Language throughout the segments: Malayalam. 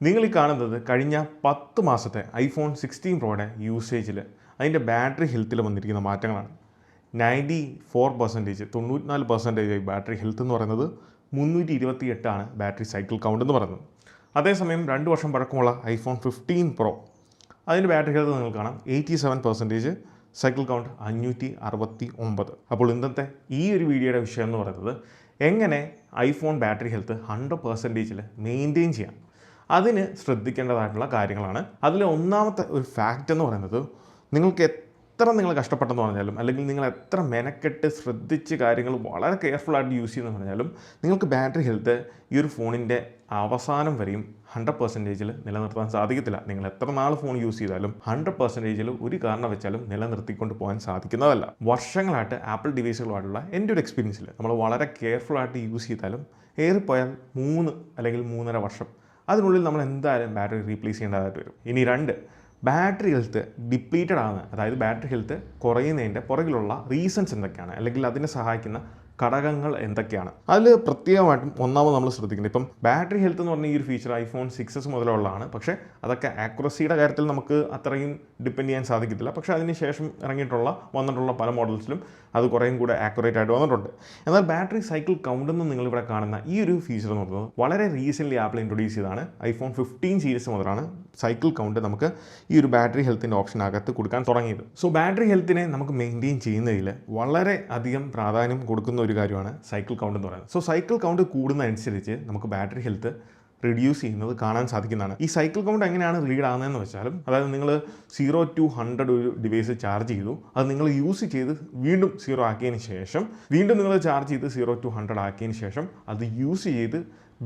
നിങ്ങൾ ഈ കാണുന്നത് കഴിഞ്ഞ 10 മാസത്തെ ഐഫോൺ 16 പ്രോയുടെ യൂസേജിൽ അതിൻ്റെ ബാറ്ററി ഹെൽത്തിൽ വന്നിരിക്കുന്ന മാറ്റങ്ങളാണ്. 94%, 94% ബാറ്ററി ഹെൽത്ത് എന്ന് പറയുന്നത് 328 ബാറ്ററി സൈക്കിൾ കൗണ്ട് എന്ന് പറയുന്നത്. അതേസമയം 2 വർഷം പഴക്കമുള്ള ഐഫോൺ 15 പ്രോ അതിൻ്റെ ബാറ്ററി ഹെൽത്ത് നിങ്ങൾ കാണാം 87%, സൈക്കിൾ കൗണ്ട് 569. അപ്പോൾ ഇന്നത്തെ ഈ ഒരു വീഡിയോയുടെ വിഷയം എന്ന് പറയുന്നത് എങ്ങനെ ഐഫോൺ ബാറ്ററി ഹെൽത്ത് 100%-ൽ മെയിൻറ്റെയിൻ ചെയ്യാം, അതിന് ശ്രദ്ധിക്കേണ്ടതായിട്ടുള്ള കാര്യങ്ങളാണ്. അതിൽ ഒന്നാമത്തെ ഒരു ഫാക്റ്റ് എന്ന് പറയുന്നത്, നിങ്ങൾക്ക് എത്ര നിങ്ങൾ കഷ്ടപ്പെട്ടെന്ന് പറഞ്ഞാലും അല്ലെങ്കിൽ നിങ്ങൾ എത്ര മെനക്കെട്ട് ശ്രദ്ധിച്ച് കാര്യങ്ങൾ വളരെ കെയർഫുള്ളായിട്ട് യൂസ് ചെയ്യുമെന്ന് പറഞ്ഞാലും നിങ്ങൾക്ക് ബാറ്ററി ഹെൽത്ത് ഈ ഒരു ഫോണിൻ്റെ അവസാനം വരെയും 100%-ൽ നിലനിർത്താൻ സാധിക്കത്തില്ല. നിങ്ങൾ എത്ര നാൾ ഫോൺ യൂസ് ചെയ്താലും 100%-ൽ ഒരു കാരണം വെച്ചാലും നിലനിർത്തിക്കൊണ്ട് പോകാൻ സാധിക്കുന്നതല്ല. വർഷങ്ങളായിട്ട് ആപ്പിൾ ഡിവൈസുകളുമായിട്ടുള്ള എൻ്റെ ഒരു എക്സ്പീരിയൻസിൽ നമ്മൾ വളരെ കെയർഫുള്ളായിട്ട് യൂസ് ചെയ്താലും ഏറിപ്പോയാൽ 3 അല്ലെങ്കിൽ 3.5 വർഷം അതിനുള്ളിൽ നമ്മൾ എന്തായാലും ബാറ്ററി റീപ്ലേസ് ചെയ്യേണ്ടതായിട്ട് വരും. ഇനി 2, ബാറ്ററി ഹെൽത്ത് ഡിപ്ലീറ്റഡ് ആണ്, അതായത് ബാറ്ററി ഹെൽത്ത് കുറയുന്നതിൻ്റെ പുറകിലുള്ള റീസൺസ് എന്തൊക്കെയാണ്, അല്ലെങ്കിൽ അതിനെ സഹായിക്കുന്ന ഘടകങ്ങൾ എന്തൊക്കെയാണ്, അതിൽ പ്രത്യേകമായിട്ടും ഒന്നാമത് നമ്മൾ ശ്രദ്ധിക്കുന്നത്. ഇപ്പം ബാറ്ററി ഹെൽത്ത് എന്ന് പറഞ്ഞ ഈ ഒരു ഫീച്ചർ ഐഫോൺ 6s മുതലുള്ളതാണ്. പക്ഷേ അതൊക്കെ ആക്യുറസിയുടെ കാര്യത്തിൽ നമുക്ക് അത്രയും ഡിപ്പെൻഡ് ചെയ്യാൻ സാധിക്കത്തില്ല. പക്ഷേ അതിന് ശേഷം വന്നിട്ടുള്ള പല മോഡൽസിലും അത് കുറേയും കൂടെ ആക്യുറേറ്റ് ആയിട്ട് വന്നിട്ടുണ്ട്. എന്നാൽ ബാറ്ററി സൈക്കിൾ കൗണ്ട് എന്ന് നിങ്ങളിവിടെ കാണുന്ന ഈ ഒരു ഫീച്ചർ എന്ന് പറയുന്നത് വളരെ റീസെൻ്റ്ലി ആപ്പിൾ ഇൻട്രൊഡ്യൂസ് ചെയ്താണ്. ഐഫോൺ 15 സീരീസ് മുതലാണ് സൈക്കിൾ കൗണ്ട് നമുക്ക് ഈ ഒരു ബാറ്ററി ഹെൽത്തിൻ്റെ ഓപ്ഷനകത്ത് കൊടുക്കാൻ തുടങ്ങിയത്. സോ ബാറ്ററി ഹെൽത്തിനെ നമുക്ക് മെയിൻറ്റെയിൻ ചെയ്യുന്നതിൽ വളരെ അധികം പ്രാധാന്യം കൊടുക്കുന്ന ഒരു കാര്യമാണ് സൈക്കിൾ കൗണ്ട് എന്ന് പറയുന്നത്. സോ സൈക്കിൾ കൗണ്ട് കൂടുന്നതനുസരിച്ച് നമുക്ക് ബാറ്ററി ഹെൽത്ത് റിഡ്യൂസ് ചെയ്യുന്നത് കാണാൻ സാധിക്കുന്നതാണ്. ഈ സൈക്കിൾ കൗണ്ട് എങ്ങനെയാണ് റീഡ് ആകുന്നതെന്ന് വെച്ചാലും, അതായത് നിങ്ങൾ 0 to 100 ഒരു ഡിവൈസ് ചാർജ് ചെയ്തു, അത് നിങ്ങൾ യൂസ് ചെയ്ത് വീണ്ടും 0 ആക്കിയതിന് ശേഷം വീണ്ടും നിങ്ങൾ ചാർജ് ചെയ്ത് 0 to 100 ആക്കിയതിന് ശേഷം അത് യൂസ് ചെയ്ത്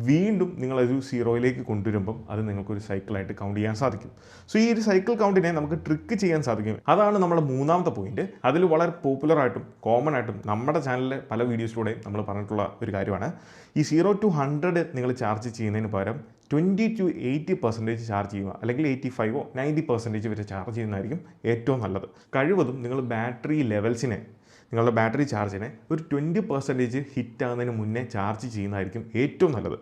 വീണ്ടും നിങ്ങളൊരു 0യിലേക്ക് കൊണ്ടുവരുമ്പം അത് നിങ്ങൾക്കൊരു സൈക്കിളായിട്ട് കൗണ്ട് ചെയ്യാൻ സാധിക്കും. സോ ഈ ഒരു സൈക്കിൾ കൗണ്ടിനെ നമുക്ക് ട്രിക്ക് ചെയ്യാൻ സാധിക്കും. അതാണ് നമ്മുടെ മൂന്നാമത്തെ പോയിന്റ്. അതിൽ വളരെ പോപ്പുലറായിട്ടും കോമൺ ആയിട്ടും നമ്മുടെ ചാനലിലെ പല വീഡിയോസിലൂടെയും നമ്മൾ പറഞ്ഞിട്ടുള്ള ഒരു കാര്യമാണ്, ഈ 0 to 100 നിങ്ങൾ ചാർജ് ചെയ്യുന്നതിന് പകരം 20 to 80% ചാർജ് ചെയ്യുക, അല്ലെങ്കിൽ 85 or 90% വരെ ചാർജ് ചെയ്യുന്നതായിരിക്കും ഏറ്റവും നല്ലത്. കഴിവതും നിങ്ങൾ നിങ്ങളുടെ ബാറ്ററി ചാർജിനെ ഒരു 20% ഹിറ്റ് ആകുന്നതിന് മുന്നേ ചാർജ് ചെയ്യുന്നതായിരിക്കും ഏറ്റവും നല്ലത്.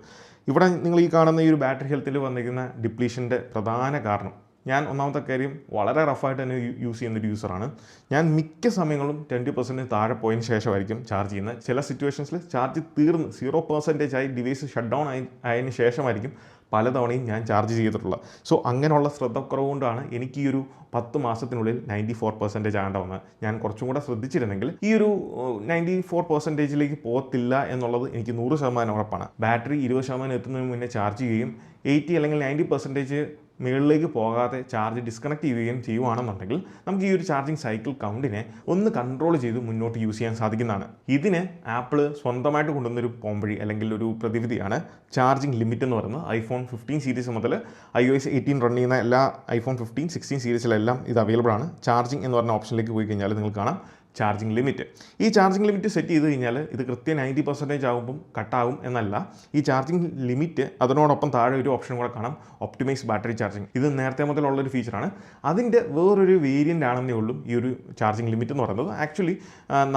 ഇവിടെ നിങ്ങൾ ഈ കാണുന്ന ഈ ഒരു ബാറ്ററി ഹെൽത്തിൽ വന്നിരിക്കുന്ന ഡിപ്ലീഷൻ്റെ പ്രധാന കാരണം, ഞാൻ ഒന്നാമത്തെ കാര്യം വളരെ റഫായിട്ട് തന്നെ യൂസ് ചെയ്യുന്നൊരു യൂസറാണ്. ഞാൻ മിക്ക സമയങ്ങളും 20% താഴെ പോയതിന് ശേഷമായിരിക്കും ചാർജ് ചെയ്യുന്നത്. ചില സിറ്റുവേഷൻസിൽ ചാർജ് തീർന്ന് 0% ആയി ഡിവൈസ് ഷട്ട് ഡൗൺ ആയതിന് ശേഷമായിരിക്കും പലതവണയും ഞാൻ ചാർജ് ചെയ്തിട്ടുള്ളത്. സോ അങ്ങനെയുള്ള ശ്രദ്ധക്കുറവ് കൊണ്ടാണ് എനിക്ക് ഈ ഒരു 10 മാസത്തിനുള്ളിൽ 94% ആകേണ്ട വന്നത്. ഞാൻ കുറച്ചും കൂടെ ശ്രദ്ധിച്ചിരുന്നെങ്കിൽ ഈ ഒരു 94%-ലേക്ക് പോകത്തില്ല എന്നുള്ളത് എനിക്ക് 100% ഉറപ്പാണ്. ബാറ്ററി 20% എത്തുന്നതിന് മുന്നേ ചാർജ് ചെയ്യുകയും 80 അല്ലെങ്കിൽ 90% മുകളിലേക്ക് പോകാതെ ചാർജ് ഡിസ്കണക്ട് ചെയ്യുകയും ചെയ്യുവാണെന്നുണ്ടെങ്കിൽ നമുക്ക് ഈ ഒരു ചാർജിങ് സൈക്കിൾ കൗണ്ടിനെ ഒന്ന് കൺട്രോൾ ചെയ്ത് മുന്നോട്ട് യൂസ് ചെയ്യാൻ സാധിക്കുന്നതാണ്. ഇതിന് ആപ്പിൾ സ്വന്തമായിട്ട് കൊണ്ടുവന്നൊരു പോംവഴി അല്ലെങ്കിൽ ഒരു പ്രതിവിധിയാണ് ചാർജിങ് ലിമിറ്റ് എന്ന് പറയുന്നത്. ഐഫോൺ 15 സീരീസ് മുതൽ iOS 18 റൺ ചെയ്യുന്ന എല്ലാ ഐഫോൺ 15, 16 സീരീസിലെല്ലാം ഇത് അവൈലബിൾ ആണ്. ചാർജിങ് എന്ന് പറഞ്ഞ ഓപ്ഷനിലേക്ക് പോയി കഴിഞ്ഞാൽ നിങ്ങൾക്ക് കാണാം ചാർജിങ് ലിമിറ്റ്. ഈ ചാർജിങ് ലിമിറ്റ് സെറ്റ് ചെയ്ത് കഴിഞ്ഞാൽ ഇത് കൃത്യം 90% ആകുമ്പം കട്ടാകും എന്നല്ല. ഈ ചാർജിങ് ലിമിറ്റ് അതിനോടൊപ്പം താഴെ ഒരു ഓപ്ഷൻ കൂടെ കാണാം, ഒപ്റ്റിമൈസ് ബാറ്ററി ചാർജിങ്. ഇത് നേരത്തെ മുതലുള്ളൊരു ഫീച്ചറാണ്. അതിൻ്റെ വേറൊരു വേരിയൻ്റ് ആണെന്നേ ഉള്ളൂ ഈ ഒരു ചാർജിങ് ലിമിറ്റ് എന്ന് പറയുന്നത്. ആക്ച്വലി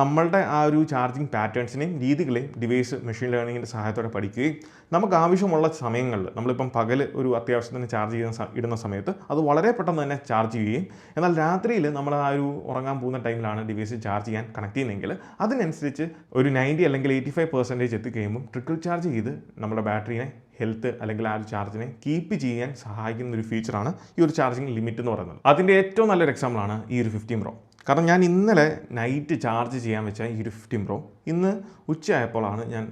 നമ്മളുടെ ആ ഒരു ചാർജിങ് പാറ്റേൺസിനെയും രീതികളെയും ഡിവൈസ് മെഷീൻ ലേണിങ്ങിൻ്റെ സഹായത്തോടെ പഠിക്കുകയും നമുക്ക് ആവശ്യമുള്ള സമയങ്ങളിൽ, നമ്മളിപ്പം പകൽ ഒരു അത്യാവശ്യത്തിന് ചാർജ് ഇടുന്ന സമയത്ത് അത് വളരെ പെട്ടെന്ന് തന്നെ ചാർജ് ചെയ്യുകയും, എന്നാൽ രാത്രിയിൽ നമ്മൾ ആ ഒരു ഉറങ്ങാൻ പോകുന്ന ടൈമിലാണ് ഡിവൈസ് ചാർജ് ചെയ്യാൻ കണക്ട് ചെയ്യുന്നതെങ്കിൽ അതിനനുസരിച്ച് ഒരു 90 അല്ലെങ്കിൽ 85% എത്തിക്കഴിയുമ്പം ട്രിക്കിൾ ചാർജ് ചെയ്ത് നമ്മുടെ ബാറ്ററിനെ ഹെൽത്ത് അല്ലെങ്കിൽ ആ ഒരു ചാർജിനെ കീപ്പ് ചെയ്യാൻ സഹായിക്കുന്ന ഒരു ഫീച്ചറാണ് ഈ ഒരു ചാർജിങ് ലിമിറ്റ് എന്ന് പറയുന്നത്. അതിൻ്റെ ഏറ്റവും നല്ലൊരു എക്സാമ്പിളാണ് ഈ ഒരു 15 പ്രോ. കാരണം ഞാൻ ഇന്നലെ നൈറ്റ് ചാർജ് ചെയ്യാൻ വെച്ച ഈ ഒരു 15 പ്രോ ഇന്ന് ഉച്ചയായപ്പോഴാണ് ഞാൻ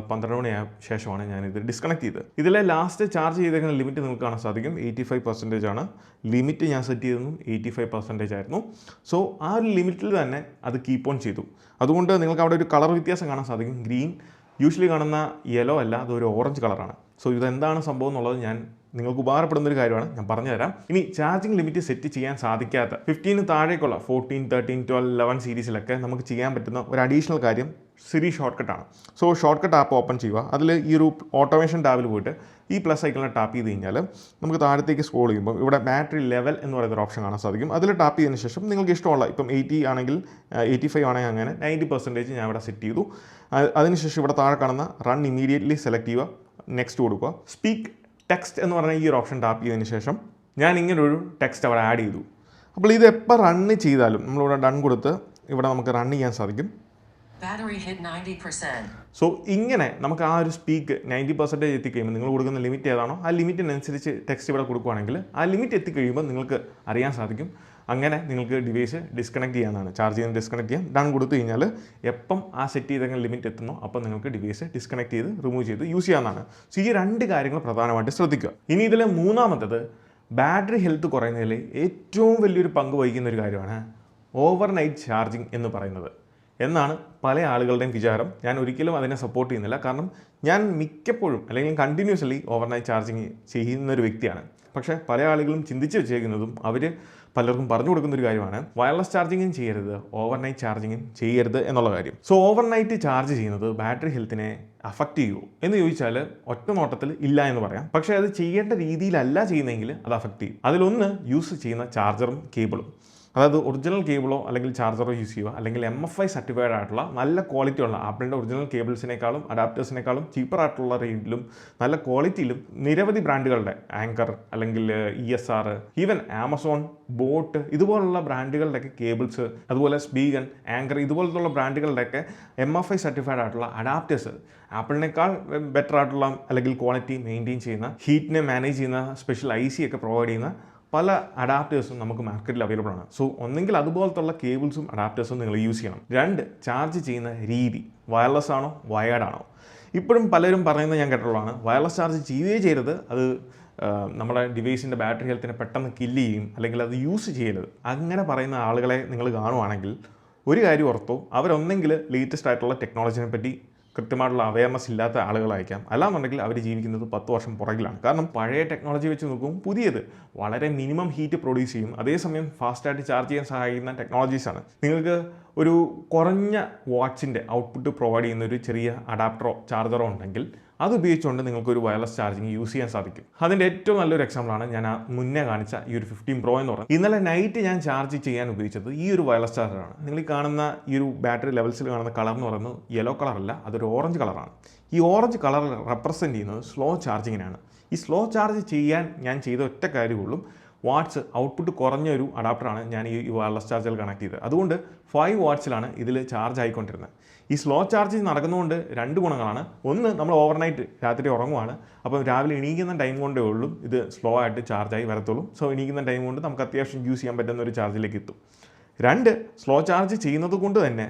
12 മണിയായ ശേഷമാണ് ഞാനിത് ഡിസ്കണക്ട് ചെയ്തത്. ഇതിലെ ലാസ്റ്റ് ചാർജ് ചെയ്തേക്കുന്ന ലിമിറ്റ് നിങ്ങൾക്ക് കാണാൻ സാധിക്കും 85% ആണ്. ലിമിറ്റ് ഞാൻ സെറ്റ് ചെയ്തതും 85% ആയിരുന്നു. സോ ആ ഒരു ലിമിറ്റിൽ തന്നെ അത് കീപ്പ് ഓൺ ചെയ്തു. അതുകൊണ്ട് നിങ്ങൾക്ക് അവിടെ ഒരു കളർ വ്യത്യാസം കാണാൻ സാധിക്കും. ഗ്രീൻ യൂഷ്വലി കാണുന്ന യെല്ലോ അല്ല, അതൊരു ഓറഞ്ച് കളറാണ്. സോ ഇതെന്താണ് സംഭവം എന്നുള്ളത് നിങ്ങൾക്ക് ഉപകാരപ്പെടുന്ന ഒരു കാര്യമാണ്, ഞാൻ പറഞ്ഞുതരാം. ഇനി ചാർജിങ് ലിമിറ്റ് സെറ്റ് ചെയ്യാൻ സാധിക്കാത്ത 15 താഴേക്കുള്ള 14, 13, 12, 11 സീരീസിലൊക്കെ നമുക്ക് ചെയ്യാൻ പറ്റുന്ന ഒരു അഡീഷണൽ കാര്യം സിരി ഷോർട്ട് കട്ടാണ്. So shortcut app open ചെയ്യുക. അതിൽ ഈ ഒരു ഓട്ടോമേഷൻ ടാബിൽ പോയിട്ട് ഈ പ്ലസ് ഐക്കണിൽ ടാപ്പ് ചെയ്ത് കഴിഞ്ഞാൽ നമുക്ക് താഴത്തേക്ക് സ്ക്രോൾ ചെയ്യുമ്പോൾ ഇവിടെ ബാറ്ററി ലെവൽ എന്ന് പറയുന്ന ഒരു ഓപ്ഷൻ കാണാൻ സാധിക്കും. അതിൽ ടാപ്പ് ചെയ്തതിന് ശേഷം നിങ്ങൾക്ക് ഇഷ്ടമുള്ള, ഇപ്പം 80 ആണെങ്കിൽ 85 ആണെങ്കിൽ അങ്ങനെ 90% ഞാൻ ഇവിടെ സെറ്റ് ചെയ്തു. അതിനുശേഷം ഇവിടെ താഴെ കാണുന്ന റൺ ഇമീഡിയറ്റ്ലി സെലക്ട് ചെയ്യുക, നെക്സ്റ്റ് കൊടുക്കുക. സ്പീക്ക് ടെക്സ്റ്റ് എന്ന് പറഞ്ഞാൽ ഈ ഒരു ഓപ്ഷൻ ടാപ്പ് ചെയ്തതിന് ശേഷം ഞാൻ ഇങ്ങനൊരു ടെക്സ്റ്റ് അവിടെ ആഡ് ചെയ്തു. അപ്പോൾ ഇത് എപ്പോൾ റണ്ണ് ചെയ്താലും നമ്മളിവിടെ ഡൺ കൊടുത്ത് ഇവിടെ നമുക്ക് റൺ ചെയ്യാൻ സാധിക്കും. സോ ഇങ്ങനെ നമുക്ക് ആ ഒരു സ്പീക്ക് 90% എത്തിക്കഴിയുമ്പോൾ നിങ്ങൾ കൊടുക്കുന്ന ലിമിറ്റ് ഏതാണോ ആ ലിമിറ്റിനനുസരിച്ച് ടെക്സ്റ്റ് ഇവിടെ കൊടുക്കുകയാണെങ്കിൽ ആ ലിമിറ്റ് എത്തിക്കഴിയുമ്പോൾ നിങ്ങൾക്ക് അറിയാൻ സാധിക്കും. അങ്ങനെ നിങ്ങൾക്ക് ഡിവൈസ് ഡിസ്കണക്ട് ചെയ്യാനാണ്, ചാർജ് ചെയ്യുന്ന ഡിസ്കണക്ട് ചെയ്യാം. ഡൺ കൊടുത്തു കഴിഞ്ഞാൽ എപ്പം ആ സെറ്റ് ചെയ്തെങ്കിൽ ലിമിറ്റ് എത്തുന്നോ അപ്പം നിങ്ങൾക്ക് ഡിവൈസ് ഡിസ്കണക്ട് ചെയ്ത് റിമൂവ് ചെയ്ത് യൂസ് ചെയ്യാവുന്നതാണ്. സോ ഈ 2 കാര്യങ്ങൾ പ്രധാനമായിട്ട് ശ്രദ്ധിക്കുക. ഇനി ഇതിൽ മൂന്നാമത്തത് ബാറ്ററി ഹെൽത്ത് കുറയുന്നതിൽ ഏറ്റവും വലിയൊരു പങ്ക് വഹിക്കുന്ന ഒരു കാര്യമാണ് ഓവർനൈറ്റ് ചാർജിങ് എന്ന് പറയുന്നത് എന്നാണ് പല ആളുകളുടെയും വിചാരം. ഞാൻ ഒരിക്കലും അതിനെ സപ്പോർട്ട് ചെയ്യുന്നില്ല. കാരണം ഞാൻ മിക്കപ്പോഴും അല്ലെങ്കിൽ കണ്ടിന്യൂസ്ലി ഓവർനൈറ്റ് ചാർജിങ് ചെയ്യുന്ന ഒരു വ്യക്തിയാണ്. പക്ഷേ പല ആളുകളും ചിന്തിച്ച് വെച്ചേക്കുന്നതും അവർ പലർക്കും പറഞ്ഞു കൊടുക്കുന്ന ഒരു കാര്യമാണ് വയർലെസ് ചാർജിങ്ങും ചെയ്യരുത്, ഓവർനൈറ്റ് ചാർജിങ്ങും ചെയ്യരുത് എന്നുള്ള കാര്യം. സോ ഓവർനൈറ്റ് ചാർജ് ചെയ്യുന്നത് ബാറ്ററി ഹെൽത്തിനെ അഫക്റ്റ് ചെയ്യുമോ എന്ന് ചോദിച്ചാൽ ഒറ്റ നോട്ടത്തിൽ ഇല്ല എന്ന് പറയാം. പക്ഷേ അത് ചെയ്യേണ്ട രീതിയിലല്ല ചെയ്യുന്നതെങ്കിൽ അത് അഫക്റ്റ് ചെയ്യും. അതിലൊന്ന് യൂസ് ചെയ്യുന്ന ചാർജറും കേബിളും. അതായത് ഒറിജിനൽ കേബിളോ അല്ലെങ്കിൽ ചാർജറോ യൂസ് ചെയ്യുക, അല്ലെങ്കിൽ MFI സർട്ടിഫൈഡ് ആയിട്ടുള്ള നല്ല ക്വാളിറ്റി ഉള്ള ആപ്പിളിൻ്റെ ഒറിജിനൽ കേബിൾസിനേക്കാളും അഡാപ്റ്റേഴ്സിനേക്കാളും ചീപ്പറായിട്ടുള്ള റേറ്റിലും നല്ല ക്വാളിറ്റിയിലും നിരവധി ബ്രാൻഡുകളുടെ ആങ്കർ അല്ലെങ്കിൽ ESR, ഈവൻ ആമസോൺ, ബോട്ട് ഇതുപോലുള്ള ബ്രാൻഡുകളുടെയൊക്കെ കേബിൾസ്, അതുപോലെ സ്പീഗൻ, ആങ്കർ ഇതുപോലത്തുള്ള ബ്രാൻഡുകളുടെയൊക്കെ MFI സർട്ടിഫൈഡ് ആയിട്ടുള്ള അഡാപ്റ്റേഴ്സ് ആപ്പിളിനേക്കാൾ ബെറ്റർ ആയിട്ടുള്ള അല്ലെങ്കിൽ ക്വാളിറ്റി മെയിൻറ്റെയിൻ ചെയ്യുന്ന, ഹീറ്റിനെ മാനേജ് ചെയ്യുന്ന സ്പെഷ്യൽ IC ഒക്കെ പ്രൊവൈഡ് ചെയ്യുന്ന പല അഡാപ്റ്റേഴ്സും നമുക്ക് മാർക്കറ്റിൽ അവൈലബിൾ ആണ്. സോ ഒന്നെങ്കിൽ അതുപോലത്തുള്ള കേബിൾസും അഡാപ്റ്റേഴ്സും നിങ്ങൾ യൂസ് ചെയ്യണം. 2, ചാർജ് ചെയ്യുന്ന രീതി വയർലെസ് ആണോ വയേർഡ് ആണോ. ഇപ്പോഴും പലരും പറയുന്നത് ഞാൻ കേട്ടിട്ടുള്ളതാണ് വയർലെസ് ചാർജ് ചെയ്യുകയേ ചെയ്യരുത്, അത് നമ്മുടെ ഡിവൈസിൻ്റെ ബാറ്ററി ഹെൽത്തിനെ പെട്ടെന്ന് കില്ല് ചെയ്യും, അല്ലെങ്കിൽ അത് യൂസ് ചെയ്യരുത്. അങ്ങനെ പറയുന്ന ആളുകളെ നിങ്ങൾ കാണുവാണെങ്കിൽ ഒരു കാര്യം ഓർത്തോ, അവരൊന്നെങ്കിൽ ലേറ്റസ്റ്റ് ആയിട്ടുള്ള ടെക്നോളജിനെ പറ്റി കൃത്യമായിട്ടുള്ള അവയർനെസ് ഇല്ലാത്ത ആളുകളായിരിക്കാം, അല്ലാന്നുണ്ടെങ്കിൽ അവർ ജീവിക്കുന്നത് 10 വർഷം പുറകിലാണ്. കാരണം പഴയ ടെക്നോളജി വെച്ച് നോക്കും പുതിയത് വളരെ മിനിമം ഹീറ്റ് പ്രൊഡ്യൂസ് ചെയ്യും, അതേസമയം ഫാസ്റ്റായിട്ട് ചാർജ് ചെയ്യാൻ സഹായിക്കുന്ന ടെക്നോളജീസാണ്. നിങ്ങൾക്ക് ഒരു കുറഞ്ഞ വാട്ട്സിൻ്റെ ഔട്ട്പുട്ട് പ്രൊവൈഡ് ചെയ്യുന്ന ഒരു ചെറിയ അഡാപ്റ്ററോ ചാർജറോ ഉണ്ടെങ്കിൽ അത് ഉപയോഗിച്ചുകൊണ്ട് നിങ്ങൾക്കൊരു വയർലെസ് ചാർജിങ് യൂസ് ചെയ്യാൻ സാധിക്കും. അതിൻ്റെ ഏറ്റവും നല്ലൊരു എക്സാമ്പിളാണ് ഞാൻ മുന്നേ കാണിച്ച ഈ ഒരു 15 Pro എന്ന് പറയുന്നത്. ഇന്നലെ നൈറ്റ് ഞാൻ ചാർജ് ചെയ്യാൻ ഉപയോഗിച്ചത് ഈ ഒരു വയർലെസ് ചാർജറാണ്. നിങ്ങൾ ഈ കാണുന്ന ഈ ഒരു ബാറ്ററി ലെവൽസിൽ കാണുന്ന കളർ എന്ന് പറയുന്നത് യെല്ലോ കളറല്ല, അതൊരു ഓറഞ്ച് കളറാണ്. ഈ ഓറഞ്ച് കളർ റെപ്രസെൻറ്റ് ചെയ്യുന്നത് സ്ലോ ചാർജിങ്ങിനാണ്. ഈ സ്ലോ ചാർജ് ചെയ്യാൻ ഞാൻ ചെയ്ത ഒറ്റ കാര്യമുള്ളൂ, വാട്ട്സ് ഔട്ട്പുട്ട് കുറഞ്ഞൊരു അഡാപ്റ്ററാണ് ഞാൻ ഈ വയർലെസ് ചാർജറിൽ കണക്ട് ചെയ്തത്. അതുകൊണ്ട് 5 വാട്ട്സിലാണ് ഇതിൽ ചാർജ് ആയിക്കൊണ്ടിരുന്നത്. ഈ സ്ലോ ചാർജിങ് നടക്കുന്നതുകൊണ്ട് 2 ഗുണങ്ങളാണ്. ഒന്ന്, നമ്മൾ ഓവർനൈറ്റ് രാത്രി ഉറങ്ങുവാണ്, അപ്പോൾ രാവിലെ എണീക്കുന്ന ടൈം കൊണ്ടേ ഉള്ളൂ ഇത് സ്ലോ ആയിട്ട് ചാർജായി വരത്തുള്ളൂ. സോ എണീക്കുന്ന ടൈം കൊണ്ട് നമുക്ക് അത്യാവശ്യം യൂസ് ചെയ്യാൻ പറ്റുന്ന ഒരു ചാർജിലേക്ക് എത്തും. 2, സ്ലോ ചാർജ് ചെയ്യുന്നത് കൊണ്ട് തന്നെ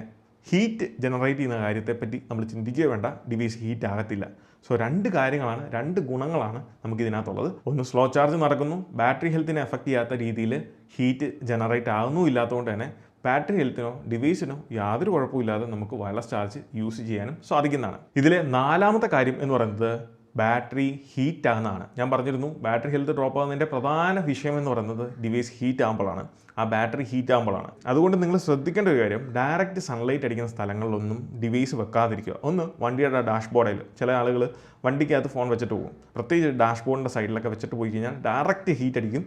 ഹീറ്റ് ജനറേറ്റ് ചെയ്യുന്ന കാര്യത്തെപ്പറ്റി നമ്മൾ ചിന്തിക്കുക വേണ്ട, ഡിവൈസ് ഹീറ്റ് ആകത്തില്ല. സോ 2 കാര്യങ്ങളാണ്, 2 ഗുണങ്ങളാണ് നമുക്കിതിനകത്തുള്ളത്. ഒന്ന്, സ്ലോ ചാർജ് നടക്കുന്നു, ബാറ്ററി ഹെൽത്തിനെ എഫക്റ്റ് ചെയ്യാത്ത രീതിയിൽ ഹീറ്റ് ജനറേറ്റ് ആകുന്നും ഇല്ലാത്തതുകൊണ്ട് തന്നെ ബാറ്ററി ഹെൽത്തിനോ ഡിവൈസിനോ യാതൊരു കുഴപ്പമില്ലാതെ നമുക്ക് വയർലെസ് ചാർജ് യൂസ് ചെയ്യാനും സാധിക്കുന്നതാണ്. ഇതിലെ 4ാമത്തെ കാര്യം എന്ന് പറയുന്നത് ബാറ്ററി ഹീറ്റ് ആകുന്നതാണ്. ഞാൻ പറഞ്ഞിരുന്നു ബാറ്ററി ഹെൽത്ത് ഡ്രോപ്പ് ആകുന്നതിൻ്റെ പ്രധാന വിഷയം എന്ന് പറയുന്നത് ഡിവൈസ് ഹീറ്റ് ആകുമ്പോഴാണ്, ആ ബാറ്ററി ഹീറ്റ് ആകുമ്പോഴാണ്. അതുകൊണ്ട് നിങ്ങൾ ശ്രദ്ധിക്കേണ്ട ഒരു കാര്യം, ഡയറക്റ്റ് സൺലൈറ്റ് അടിക്കുന്ന സ്ഥലങ്ങളിലൊന്നും ഡിവൈസ് വെക്കാതിരിക്കുക. ഒന്ന്, വണ്ടിയുടെ ഡാഷ്ബോർഡിൽ ചില ആളുകൾ വണ്ടിക്കകത്ത് ഫോൺ വെച്ചിട്ട് പോകും, പ്രത്യേകിച്ച് ഡാഷ്ബോർഡിൻ്റെ സൈഡിലൊക്കെ വെച്ചിട്ട് പോയി കഴിഞ്ഞാൽ ഡയറക്റ്റ് ഹീറ്റ് അടിക്കും.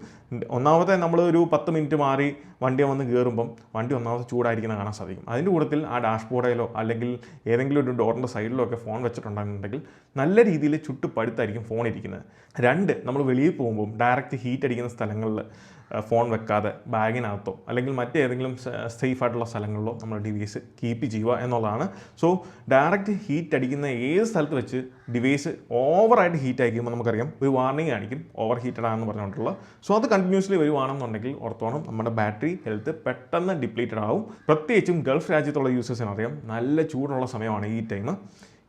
ഒന്നാമത്തെ നമ്മൾ ഒരു 10 മിനിറ്റ് മാറി വണ്ടി വന്ന് കയറുമ്പം വണ്ടി ഒന്നാമത് ചൂടായിരിക്കുന്നത് കാണാൻ സാധിക്കും. അതിൻ്റെ കൂട്ടത്തിൽ ആ ഡാഷ്ബോർഡിലോ അല്ലെങ്കിൽ ഏതെങ്കിലും ഒരു ഡോറിൻ്റെ സൈഡിലോ ഒക്കെ ഫോൺ വെച്ചിട്ടുണ്ടെന്നുണ്ടെങ്കിൽ നല്ല രീതിയിൽ ചുട്ട് പടുത്തായിരിക്കും ഫോൺ ഇരിക്കുന്നത്. 2, നമ്മൾ വെളിയിൽ പോകുമ്പം ഡയറക്റ്റ് ഹീറ്റ് അടിക്കുന്ന സ്ഥലങ്ങളിൽ ഫോൺ വെക്കാതെ ബാഗിനകത്തോ അല്ലെങ്കിൽ മറ്റേതെങ്കിലും സേഫ് ആയിട്ടുള്ള സ്ഥലങ്ങളിലോ നമ്മൾ ഡിവൈസ് കീപ്പ് ചെയ്യുക എന്നുള്ളതാണ്. സോ ഡയറക്റ്റ് ഹീറ്റ് അടിക്കുന്ന ഏത് സ്ഥലത്ത് വെച്ച് ഡിവൈസ് ഓവറായിട്ട് ഹീറ്റ് ആയിരിക്കുമ്പോൾ നമുക്കറിയാം ഒരു വാർണിംഗ് കാണിക്കും, ഓവർ ഹീറ്റഡ് ആണെന്ന് പറഞ്ഞുകൊണ്ടുള്ള. സോ അത് കണ്ടിന്യൂസ്ലി വരുവാണെന്നുണ്ടെങ്കിൽ ഓർത്തോണം നമ്മുടെ ബാറ്ററി ഹെൽത്ത് പെട്ടെന്ന് ഡിപ്ലീറ്റഡ് ആവും. പ്രത്യേകിച്ചും ഗൾഫ് രാജ്യത്തുള്ള യൂസേഴ്സിനറിയാം നല്ല ചൂടുള്ള സമയമാണ് ഈ ടൈം.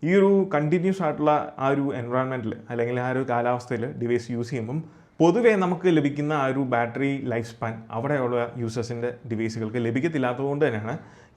ഈ ഒരു കണ്ടിന്യൂസ് ആയിട്ടുള്ള ആ ഒരു എൻവയോൺമെൻറ്റിൽ അല്ലെങ്കിൽ ആ ഒരു കാലാവസ്ഥയിൽ ഡിവൈസ് യൂസ് ചെയ്യുമ്പം പൊതുവേ നമുക്ക് ലഭിക്കുന്ന ആ ഒരു ബാറ്ററി ലൈഫ് സ്പാൻ അവിടെയുള്ള യൂസേഴ്സിൻ്റെ ഡിവൈസുകൾക്ക് ലഭിക്കത്തില്ലാത്തതുകൊണ്ട് തന്നെയാണ്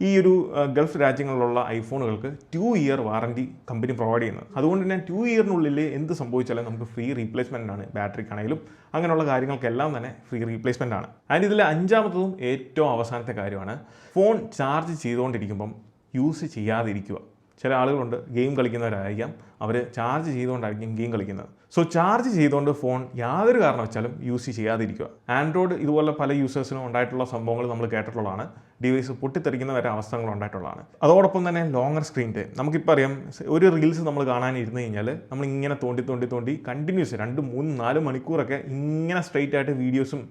ഈ ഒരു ഗൾഫ് രാജ്യങ്ങളിലുള്ള ഐഫോണുകൾക്ക് 2 ഇയർ വാറണ്ടി കമ്പനി പ്രൊവൈഡ് ചെയ്യുന്നത്. അതുകൊണ്ട് തന്നെ 2 ഇയറിനുള്ളിൽ എന്ത് സംഭവിച്ചാലും നമുക്ക് ഫ്രീ റീപ്ലേസ്മെൻ്റ് ആണ്, ബാറ്ററിക്കാണെങ്കിലും അങ്ങനെയുള്ള കാര്യങ്ങൾക്കെല്ലാം തന്നെ ഫ്രീ റീപ്ലേസ്മെൻ്റ് ആണ്. ആൻഡ് ഇതിൽ 5ാമത്തതും ഏറ്റവും അവസാനത്തെ കാര്യമാണ് ഫോൺ ചാർജ് ചെയ്തുകൊണ്ടിരിക്കുമ്പം യൂസ് ചെയ്യാതിരിക്കുക. ചില ആളുകളുണ്ട് ഗെയിം കളിക്കുന്നവരായിരിക്കാം, അവർ ചാർജ് ചെയ്തുകൊണ്ടായിരിക്കും ഗെയിം കളിക്കുന്നത്. സോ ചാർജ് ചെയ്തുകൊണ്ട് ഫോൺ യാതൊരു കാരണവശാലും യൂസ് ചെയ്യാതിരിക്കുക. ആൻഡ്രോയിഡ് ഇതുപോലെ പല യൂസേഴ്സിനും ഉണ്ടായിട്ടുള്ള സംഭവങ്ങൾ നമ്മൾ കേട്ടിട്ടുള്ളതാണ്. ഡിവൈസ് പൊട്ടിത്തെറിക്കുന്ന വരെ അവസ്ഥകൾ ഉണ്ടായിട്ടുള്ളതാണ്. അതോടൊപ്പം തന്നെ ലോങ്ങർ സ്ക്രീൻ ടൈം. നമുക്കിപ്പോൾ അറിയാം, ഒരു റീൽസ് നമ്മൾ കാണാനിരുന്ന് കഴിഞ്ഞാൽ നമ്മളിങ്ങനെ തോണ്ടി കണ്ടിന്യൂസ് 2, 3, 4 മണിക്കൂറൊക്കെ ഇങ്ങനെ സ്ട്രെയിറ്റ് ആയിട്ട് വീഡിയോസും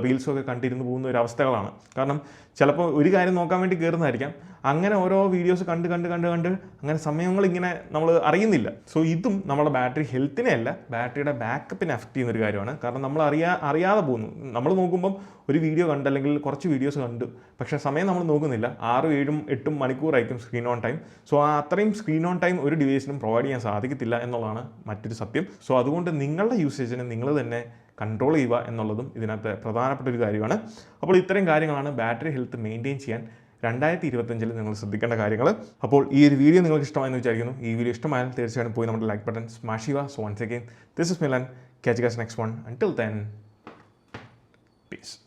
റീൽസും ഒക്കെ കണ്ടിരുന്ന് പോകുന്ന ഒരു അവസ്ഥകളാണ്. കാരണം ചിലപ്പോൾ ഒരു കാര്യം നോക്കാൻ വേണ്ടി കയറുന്നതായിരിക്കാം, അങ്ങനെ ഓരോ വീഡിയോസ് കണ്ട് അങ്ങനെ സമയങ്ങളിങ്ങനെ നമ്മൾ അറിയുന്നില്ല. സോ ഇതും നമ്മുടെ ബാറ്ററി ഹെൽത്തിനെ അല്ല, ബാറ്ററിയുടെ ബാക്കപ്പിനെ അഫക്റ്റ് ചെയ്യുന്നൊരു കാര്യമാണ്. കാരണം നമ്മൾ അറിയാതെ പോകുന്നു. നമ്മൾ നോക്കുമ്പം ഒരു വീഡിയോ കണ്ട് അല്ലെങ്കിൽ കുറച്ച് വീഡിയോസ് കണ്ടു, പക്ഷേ സമയം നമ്മൾ നോക്കുന്നില്ല. 6, 7, 8 മണിക്കൂറായിരിക്കും സ്ക്രീൻ ഓൺ ടൈം. സോ അത്രയും സ്ക്രീൻ ഓൺ ടൈം ഒരു ഡിവൈസിനും പ്രൊവൈഡ് ചെയ്യാൻ സാധിക്കത്തില്ല എന്നുള്ളതാണ് മറ്റൊരു സത്യം. സോ അതുകൊണ്ട് നിങ്ങളുടെ യൂസേജിനെ നിങ്ങൾ തന്നെ കൺട്രോൾ ചെയ്യുക എന്നുള്ളതും ഇതിനകത്ത് പ്രധാനപ്പെട്ട ഒരു കാര്യമാണ്. അപ്പോൾ ഇത്തരം കാര്യങ്ങളാണ് ബാറ്ററി ഹെൽത്ത് മെയിൻറ്റെയിൻ ചെയ്യാൻ 2025 നിങ്ങൾ ശ്രദ്ധിക്കേണ്ട കാര്യങ്ങൾ. അപ്പോൾ ഈ ഒരു വീഡിയോ നിങ്ങൾക്ക് ഇഷ്ടമായെന്ന് വിചാരിക്കുന്നു. ഈ വീഡിയോ ഇഷ്ടമായാൽ തീർച്ചയായും പോയി നമ്മുടെ ലൈക്ക് ബട്ടൺ സ്മാഷ് ചെയ്യുക. So once again, this is Milan. Catch you guys next one. Until then, peace.